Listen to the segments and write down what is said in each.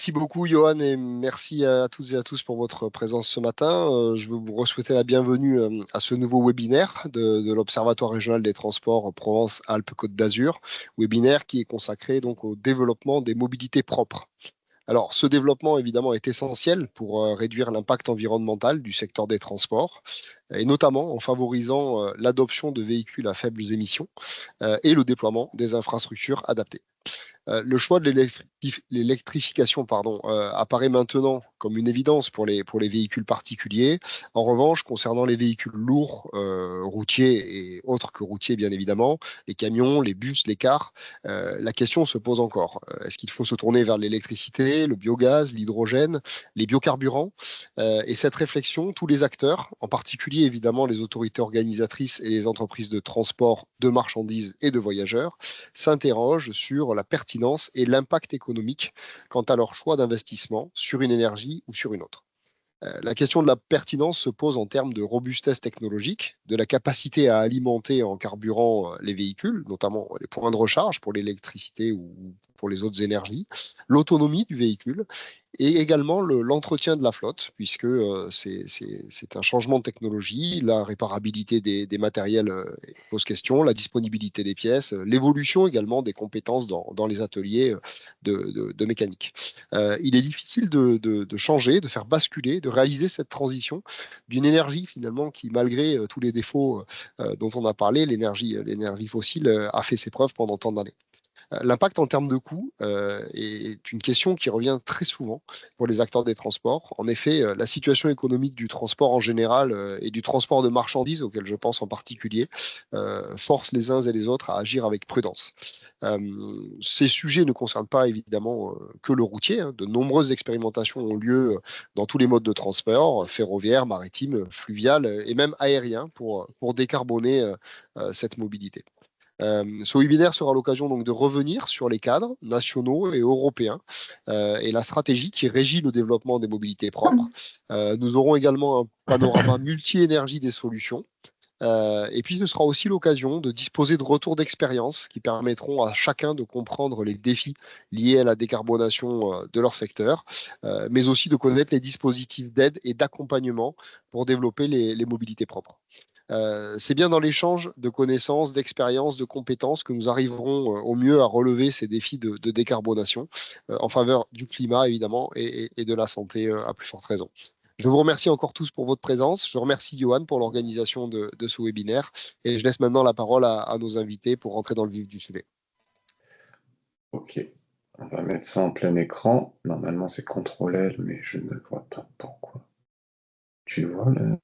Merci beaucoup, Johan, et merci à toutes et à tous pour votre présence ce matin. Je veux vous souhaiter la bienvenue à ce nouveau webinaire de l'Observatoire régional des transports Provence-Alpes-Côte d'Azur, webinaire qui est consacré donc au développement des mobilités propres. Alors, ce développement, évidemment, est essentiel pour réduire l'impact environnemental du secteur des transports, et notamment en favorisant l'adoption de véhicules à faibles émissions et le déploiement des infrastructures adaptées. Le choix de l'électrification apparaît maintenant comme une évidence pour les véhicules particuliers. En revanche, concernant les véhicules lourds, routiers et autres que routiers, bien évidemment, les camions, les bus, les cars, la question se pose encore. Est-ce qu'il faut se tourner vers l'électricité, le biogaz, l'hydrogène, les biocarburants? Et cette réflexion, tous les acteurs, en particulier évidemment les autorités organisatrices et les entreprises de transport de marchandises et de voyageurs, s'interrogent sur la pertinence et l'impact économique quant à leur choix d'investissement sur une énergie ou sur une autre. La question de la pertinence se pose en termes de robustesse technologique, de la capacité à alimenter en carburant les véhicules, notamment les points de recharge pour l'électricité ou pour les autres énergies, l'autonomie du véhicule et également l'entretien de la flotte, puisque c'est un changement de technologie, la réparabilité des matériels pose question, la disponibilité des pièces, l'évolution également des compétences dans les ateliers de mécanique. Il est difficile de changer, de faire basculer, de réaliser cette transition d'une énergie finalement qui, malgré tous les défauts dont on a parlé, l'énergie fossile a fait ses preuves pendant tant d'années. L'impact en termes de coûts est une question qui revient très souvent pour les acteurs des transports. En effet, la situation économique du transport en général et du transport de marchandises, auquel je pense en particulier, force les uns et les autres à agir avec prudence. Ces sujets ne concernent pas évidemment que le routier. De nombreuses expérimentations ont lieu dans tous les modes de transport, ferroviaire, maritime, fluvial et même aérien, pour décarboner cette mobilité. Ce webinaire sera l'occasion donc de revenir sur les cadres nationaux et européens et la stratégie qui régit le développement des mobilités propres. Nous aurons également un panorama multi-énergie des solutions. Et puis, ce sera aussi l'occasion de disposer de retours d'expérience qui permettront à chacun de comprendre les défis liés à la décarbonation de leur secteur, mais aussi de connaître les dispositifs d'aide et d'accompagnement pour développer les mobilités propres. C'est bien dans l'échange de connaissances, d'expériences, de compétences que nous arriverons au mieux à relever ces défis de décarbonation en faveur du climat, évidemment, et de la santé à plus forte raison. Je vous remercie encore tous pour votre présence. Je remercie Johan pour l'organisation de ce webinaire et je laisse maintenant la parole à nos invités pour rentrer dans le vif du sujet. Ok, on va mettre ça en plein écran. Normalement, c'est CTRL-L, mais je ne vois pas pourquoi. Tu vois là?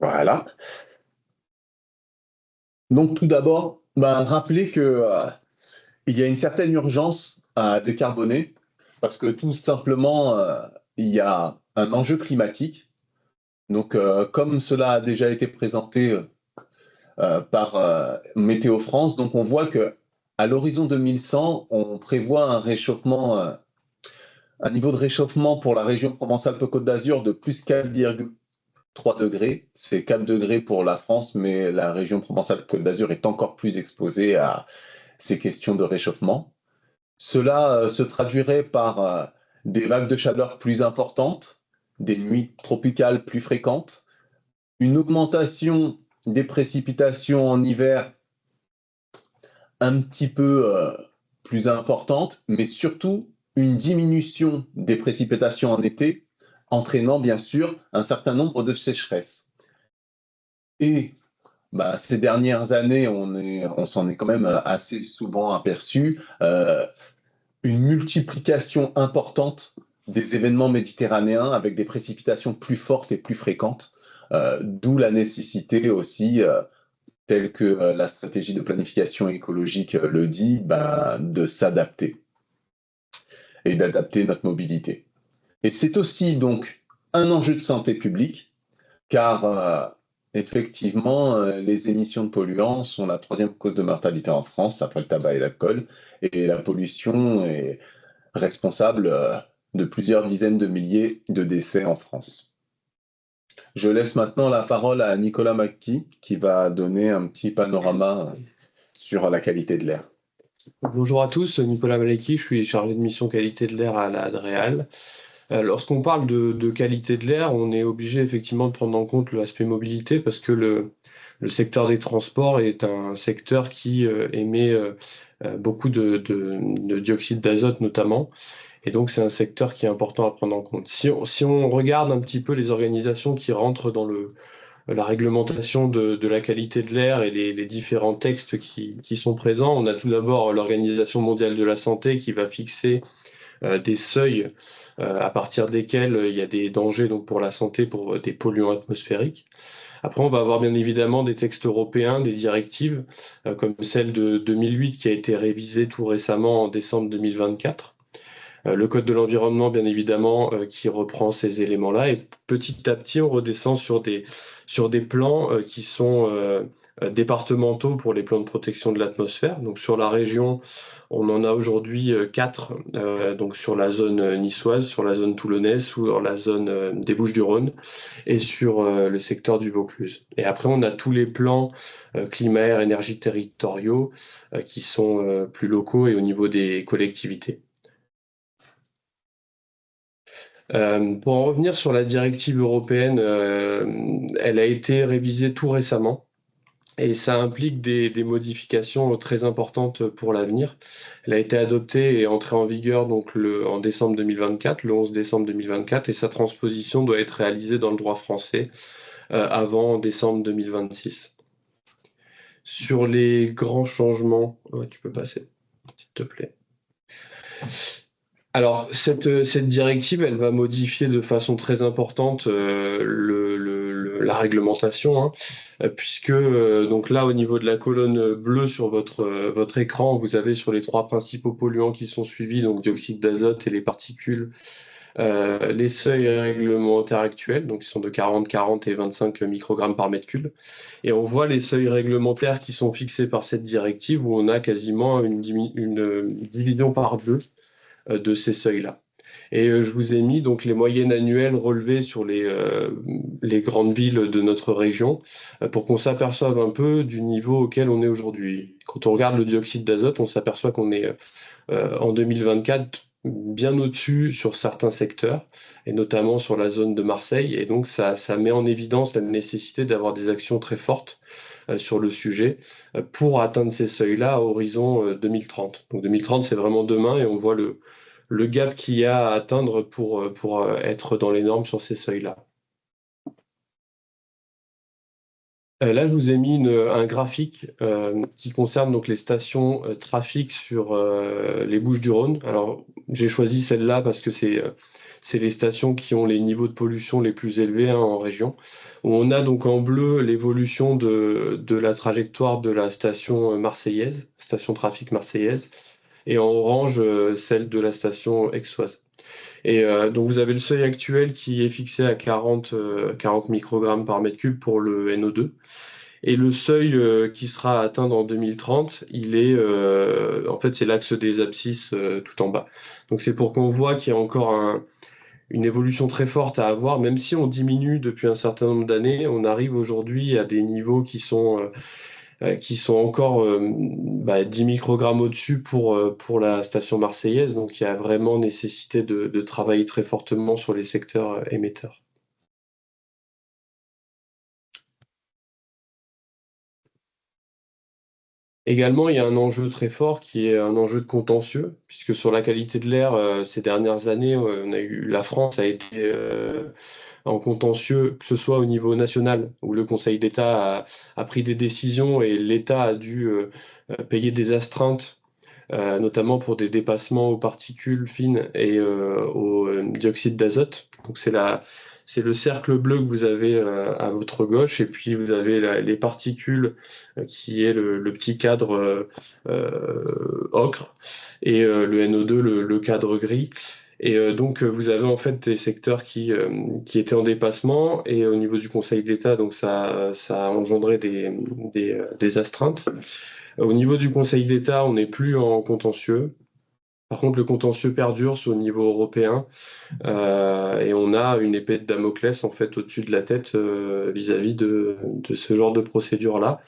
Voilà. Donc, tout d'abord, rappeler que il y a une certaine urgence à décarboner parce que tout simplement, il y a un enjeu climatique. Donc, comme cela a déjà été présenté par Météo France, donc on voit que à l'horizon 2100, on prévoit un niveau de réchauffement pour la région Provence-Alpes-Côte d'Azur de plus 4,3 degrés. C'est 4 degrés pour la France, mais la région Provence-Alpes-Côte d'Azur est encore plus exposée à ces questions de réchauffement. Cela se traduirait par des vagues de chaleur plus importantes, des nuits tropicales plus fréquentes, une augmentation des précipitations en hiver un petit peu plus importante, mais surtout une diminution des précipitations en été, entraînant bien sûr un certain nombre de sécheresses. Et ces dernières années, on s'en est quand même assez souvent aperçu, une multiplication importante des événements méditerranéens avec des précipitations plus fortes et plus fréquentes, d'où la nécessité aussi, telle que la stratégie de planification écologique le dit, de s'adapter et d'adapter notre mobilité. Et c'est aussi donc un enjeu de santé publique, car effectivement, les émissions de polluants sont la troisième cause de mortalité en France, après le tabac et l'alcool, et la pollution est responsable de plusieurs dizaines de milliers de décès en France. Je laisse maintenant la parole à Nicolas Macchi, qui va donner un petit panorama sur la qualité de l'air. Bonjour à tous, Nicolas Maleki, je suis chargé de mission qualité de l'air à la Adréal. Lorsqu'on parle de qualité de l'air, on est obligé effectivement de prendre en compte l'aspect mobilité parce que le secteur des transports est un secteur qui émet beaucoup de dioxyde d'azote notamment. Et donc c'est un secteur qui est important à prendre en compte. Si on regarde un petit peu les organisations qui rentrent dans la réglementation de la qualité de l'air et les différents textes qui sont présents. On a tout d'abord l'Organisation mondiale de la santé qui va fixer des seuils à partir desquels il y a des dangers donc, pour la santé, pour des polluants atmosphériques. Après, on va avoir bien évidemment des textes européens, des directives, comme celle de 2008 qui a été révisée tout récemment en décembre 2024. Le code de l'environnement, bien évidemment, qui reprend ces éléments-là. Et petit à petit, on redescend sur des plans qui sont départementaux pour les plans de protection de l'atmosphère. Donc sur la région, on en a aujourd'hui 4, donc sur la zone niçoise, sur la zone toulonnaise, sur la zone des Bouches-du-Rhône et sur le secteur du Vaucluse. Et après, on a tous les plans climat, air, énergie territoriaux qui sont plus locaux et au niveau des collectivités. Pour en revenir sur la directive européenne, elle a été révisée tout récemment et ça implique des modifications très importantes pour l'avenir. Elle a été adoptée et entrée en vigueur donc en décembre 2024, le 11 décembre 2024, et sa transposition doit être réalisée dans le droit français avant décembre 2026. Sur les grands changements, ouais, tu peux passer, s'il te plaît. Alors, cette directive, elle va modifier de façon très importante la réglementation, hein, puisque donc là, au niveau de la colonne bleue sur votre écran, vous avez sur les 3 principaux polluants qui sont suivis, donc dioxyde d'azote et les particules, les seuils réglementaires actuels, donc ils sont de 40, 40 et 25 microgrammes par mètre cube. Et on voit les seuils réglementaires qui sont fixés par cette directive, où on a quasiment une division par 2 de ces seuils-là. Et je vous ai mis donc les moyennes annuelles relevées sur les grandes villes de notre région pour qu'on s'aperçoive un peu du niveau auquel on est aujourd'hui. Quand on regarde le dioxyde d'azote, on s'aperçoit qu'on est en 2024 bien au-dessus sur certains secteurs, et notamment sur la zone de Marseille. Et donc ça met en évidence la nécessité d'avoir des actions très fortes sur le sujet pour atteindre ces seuils-là à horizon 2030. Donc 2030, c'est vraiment demain et on voit le gap qu'il y a à atteindre pour être dans les normes sur ces seuils-là. Là, je vous ai mis un graphique qui concerne donc les stations trafic sur les Bouches-du-Rhône. Alors, j'ai choisi celle-là parce que c'est les stations qui ont les niveaux de pollution les plus élevés, hein, en région. Où on a donc en bleu l'évolution de la trajectoire de la station marseillaise, station trafic marseillaise, et en orange celle de la station aixoise. Et donc vous avez le seuil actuel qui est fixé à 40 microgrammes par mètre cube pour le NO2. Et le seuil qui sera atteint en 2030, il est en fait c'est l'axe des abscisses tout en bas. Donc c'est pour qu'on voit qu'il y a encore une évolution très forte à avoir, même si on diminue depuis un certain nombre d'années, on arrive aujourd'hui à des niveaux qui sont encore 10 microgrammes au-dessus pour la station marseillaise. Donc il y a vraiment nécessité de travailler très fortement sur les secteurs émetteurs. Également, il y a un enjeu très fort qui est un enjeu de contentieux, puisque sur la qualité de l'air, ces dernières années, la France a été en contentieux, que ce soit au niveau national, où le Conseil d'État a pris des décisions et l'État a dû payer des astreintes, notamment pour des dépassements aux particules fines et au dioxyde d'azote. Donc c'est le cercle bleu que vous avez à votre gauche, et puis vous avez les particules qui est le petit cadre ocre, et le NO2, le cadre gris. Et donc vous avez en fait des secteurs qui étaient en dépassement, et au niveau du Conseil d'État, donc ça a engendré des astreintes. Au niveau du Conseil d'État, on n'est plus en contentieux. Par contre, le contentieux perdure au niveau européen, et on a une épée de Damoclès en fait au-dessus de la tête vis-à-vis de ce genre de procédure-là.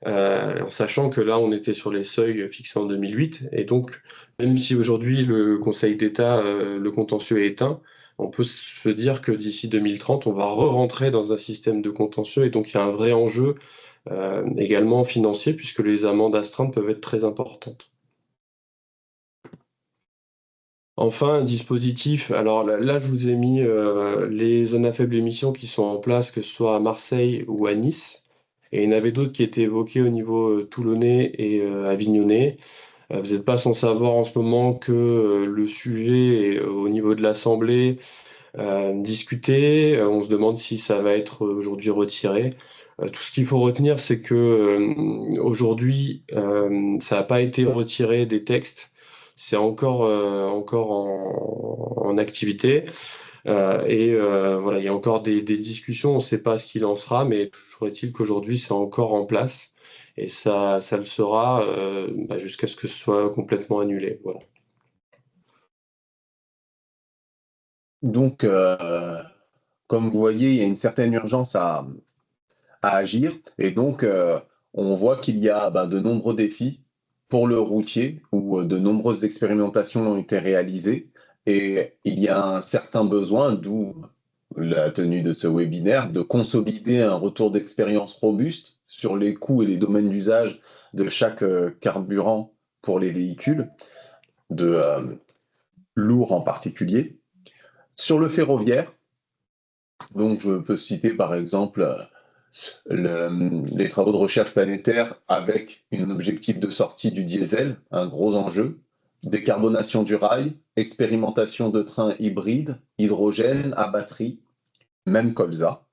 en sachant que là, on était sur les seuils fixés en 2008. Et donc, même si aujourd'hui le Conseil d'État, le contentieux est éteint, on peut se dire que d'ici 2030, on va re-rentrer dans un système de contentieux. Et donc, il y a un vrai enjeu également financier, puisque les amendes astreintes peuvent être très importantes. Enfin, un dispositif, alors là, je vous ai mis les zones à faible émission qui sont en place, que ce soit à Marseille ou à Nice. Et il y en avait d'autres qui étaient évoquées au niveau toulonnais et avignonnais. Vous n'êtes pas sans savoir en ce moment que le sujet est au niveau de l'Assemblée discuté. On se demande si ça va être aujourd'hui retiré. Tout ce qu'il faut retenir, c'est que aujourd'hui, ça n'a pas été retiré des textes. C'est encore en activité. Voilà, il y a encore des discussions, on ne sait pas ce qu'il en sera, mais toujours est-il qu'aujourd'hui, c'est encore en place. Et ça le sera jusqu'à ce que ce soit complètement annulé. Voilà. Donc, comme vous voyez, il y a une certaine urgence à agir. Et donc, on voit qu'il y a de nombreux défis pour le routier, où de nombreuses expérimentations ont été réalisées. Et il y a un certain besoin, d'où la tenue de ce webinaire, de consolider un retour d'expérience robuste sur les coûts et les domaines d'usage de chaque carburant pour les véhicules, de lourds en particulier. Sur le ferroviaire, donc je peux citer par exemple les travaux de recherche planétaire avec un objectif de sortie du diesel, un gros enjeu, décarbonation du rail, expérimentation de trains hybrides, hydrogène à batterie, même colza.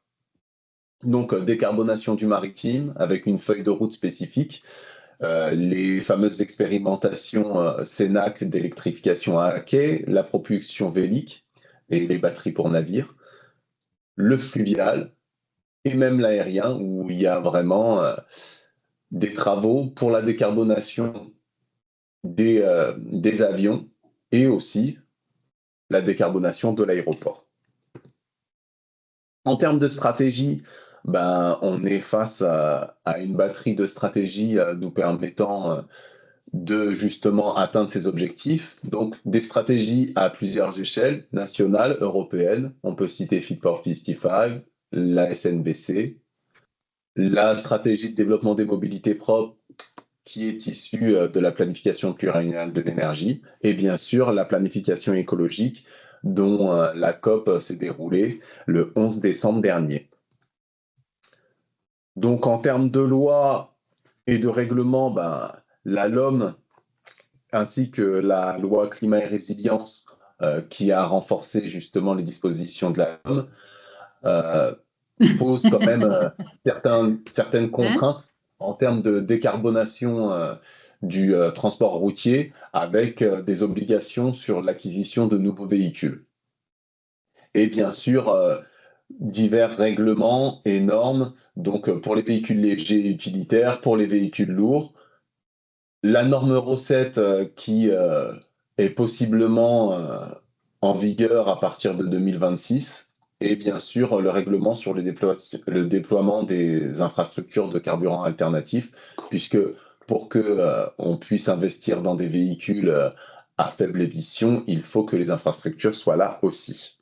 Donc décarbonation du maritime avec une feuille de route spécifique, les fameuses expérimentations CENAC d'électrification à quai, la propulsion vélique et les batteries pour navires, le fluvial, et même l'aérien, où il y a vraiment des travaux pour la décarbonation des avions et aussi la décarbonation de l'aéroport. En termes de stratégie, on est face à une batterie de stratégies nous permettant de justement atteindre ces objectifs. Donc des stratégies à plusieurs échelles, nationales, européennes. On peut citer Fit for 55, la SNBC, la stratégie de développement des mobilités propres qui est issue de la planification pluriannuelle de l'énergie et bien sûr la planification écologique dont la COP s'est déroulée le 11 décembre dernier. Donc en termes de loi et de règlement, la LOM ainsi que la loi climat et résilience qui a renforcé justement les dispositions de la LOM pose quand même certaines contraintes en termes de décarbonation du transport routier avec des obligations sur l'acquisition de nouveaux véhicules. Et bien sûr, divers règlements et normes, donc pour les véhicules légers et utilitaires, pour les véhicules lourds, la norme Euro 7 qui est possiblement en vigueur à partir de 2026, et bien sûr le règlement sur le déploiement des infrastructures de carburant alternatifs, puisque pour qu'on puisse investir dans des véhicules à faible émission, il faut que les infrastructures soient là aussi.